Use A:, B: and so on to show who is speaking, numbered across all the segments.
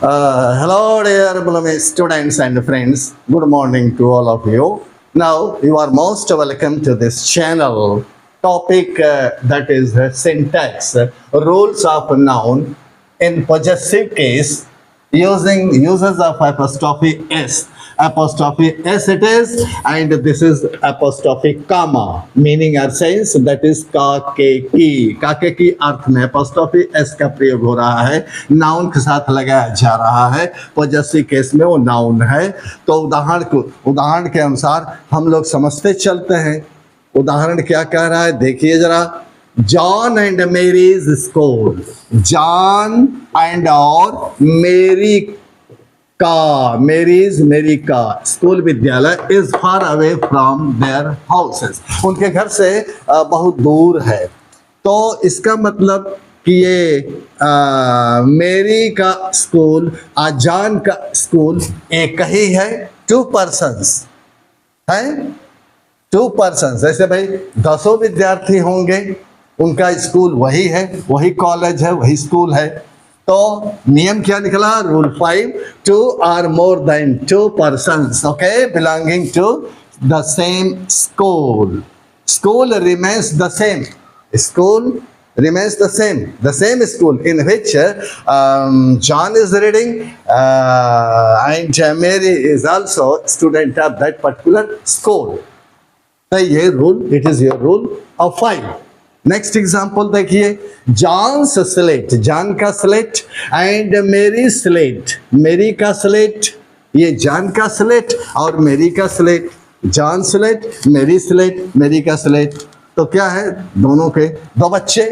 A: Hello, dear beloved students and friends. Good morning to all of you. Now, you are most welcome to this channel. Topic that is syntax, rules of noun in possessive case using uses of apostrophe s. Apostrophe s it is, and this is apostrophe comma, meaning or sense that is काके की अर्थ में apostrophe s का प्रयोग हो रहा है, noun के साथ लगाया जा रहा है, पोजेसिव केस में वो नाउन है। तो उदाहरण के अनुसार हम लोग समझते चलते हैं। उदाहरण क्या कह रहा है, देखिए जरा। John and Mary's school, John and और मेरी का, मेरीज मेरी का स्कूल विद्यालय is far away from their houses, उनके घर से बहुत दूर है। तो इसका मतलब कि ये मेरी का स्कूल जॉन का स्कूल एक ही है, टू पर्सन्स है, टू पर्सन्स। ऐसे भाई 10 विद्यार्थी होंगे, उनका स्कूल वही है, वही कॉलेज है, वही स्कूल है। तो नियम क्या निकला, rule 5, 2 or more than 2 persons, okay, belonging to the same school. School remains the same. School remains the same school in which John is reading and Mary is also student of that particular school. तो ये rule, it is your rule of 5। Next example देखिए, Johns slate, John का slate and मेरी slate, मेरी का slate. ये John का slate और मेरी का स्लेट, जॉन स्लेट, मेरी स्लेट, मेरी का स्लेट। तो क्या है, दोनों के दो बच्चे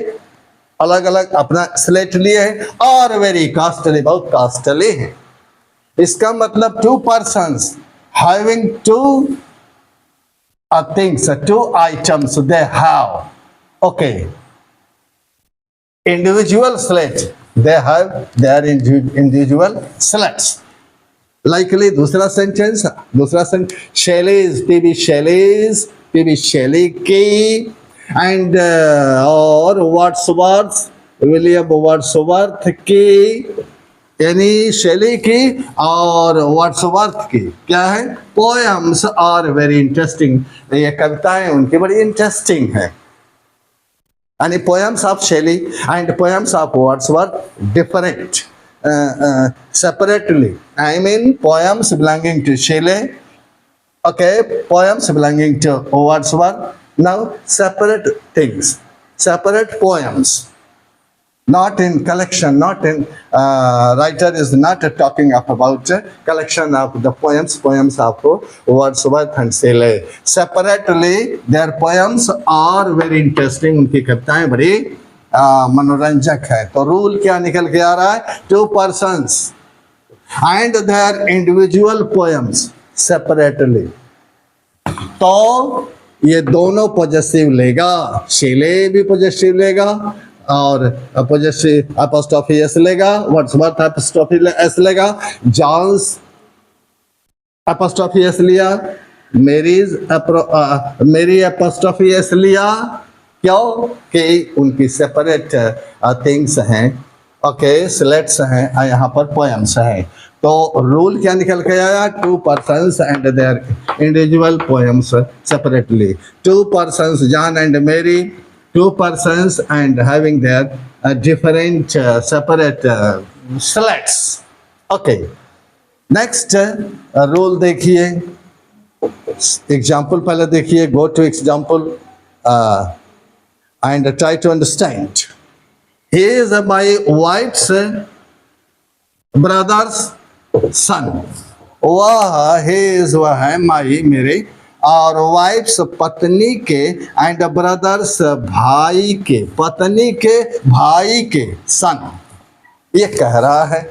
A: अलग अलग अपना स्लेट लिए हैं और वेरी कॉस्टली, बहुत कॉस्टली है। इसका मतलब 2 persons having 2 things, 2 items they have. Okay. Individual slate. They have their individual slates. Likely दूसरा सेंटेंस, Shelley's, PB Shelley की and और William Wordsworth की, यानी शेली की और वर्ड्सवर्थ की क्या है, पोएम्स आर वेरी इंटरेस्टिंग। ये कविताएं उनकी बड़ी इंटरेस्टिंग है। यानी poems of Shelley and poems of Wordsworth different, separately. I mean poems belonging to Shelley, okay, poems belonging to Wordsworth, now separate things, separate poems, not in collection, not in writer is not talking about collection of the poems of Wordsworth and Shelley. Separately their poems are very interesting, उनकी कविताएं बड़ी मनोरंजक है। तो rule क्या निकल के आ रहा है, 2 persons and their individual poems separately। तो ये दोनों पॉजिटिव लेगा, शेले भी पॉजिटिव लेगा और पोजेसिव अपॉस्ट्रोफी एस लेगा, वर्ड्सवर्थ अपॉस्ट्रोफी एस लेगा, जॉन्स अपॉस्ट्रोफी एस लिया, मेरी अपॉस्ट्रोफी एस लिया। क्यों कि उनकी सेपरेट थिंग्स हैं, ओके, स्लेट्स हैं, यहाँ पर पोएम्स हैं। तो रूल क्या निकल के आया, 2 persons and their individual poems separately। 2 persons, John and Mary, 2 persons and having their different separate slats। Okay, next rule देखिए, example पहले देखिए, go to example and try to understand। He is my wife's brother's son। वह है my, मेरे, और wives पत्नी के, and brothers भाई के, पत्नी के भाई के सन, ये कह रहा है।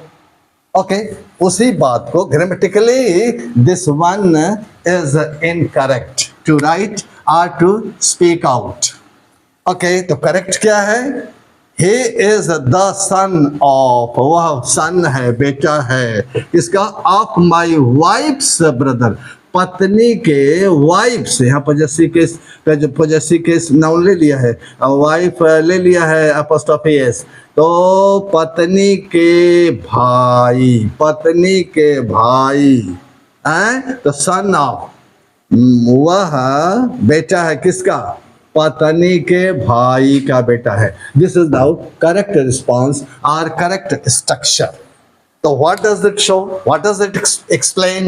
A: ओके, उसी बात को grammatically this one is incorrect to write और टू स्पीक आउट। ओके, तो करेक्ट क्या है, he is the son of, वह सन है, बेटा है इसका, ऑफ माई वाइफ्स ब्रदर, पत्नी के वाइफ्स, यहाँ पोजेसिव केस नाउन ले लिया है, वाइफ ले लिया है अपोस्ट्रोफी एस, तो पत्नी के भाई, पत्नी के भाई हैं, तो सन ऑफ, वह बेटा है किसका, पत्नी के भाई का बेटा है. This is now correct response और correct structure. So what does it show? What does it explain?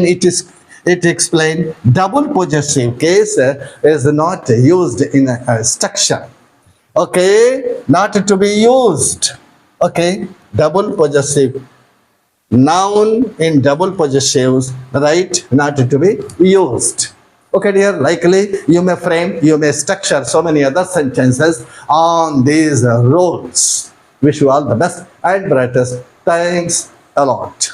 A: It explain double possessive case is not used in a structure. Okay, not to be used. Okay, double possessive noun in double possessives, right? Not to be used. Okay, dear. Likely you may frame, you may structure so many other sentences on these rules. Wish you all the best and brightest. Thanks a lot.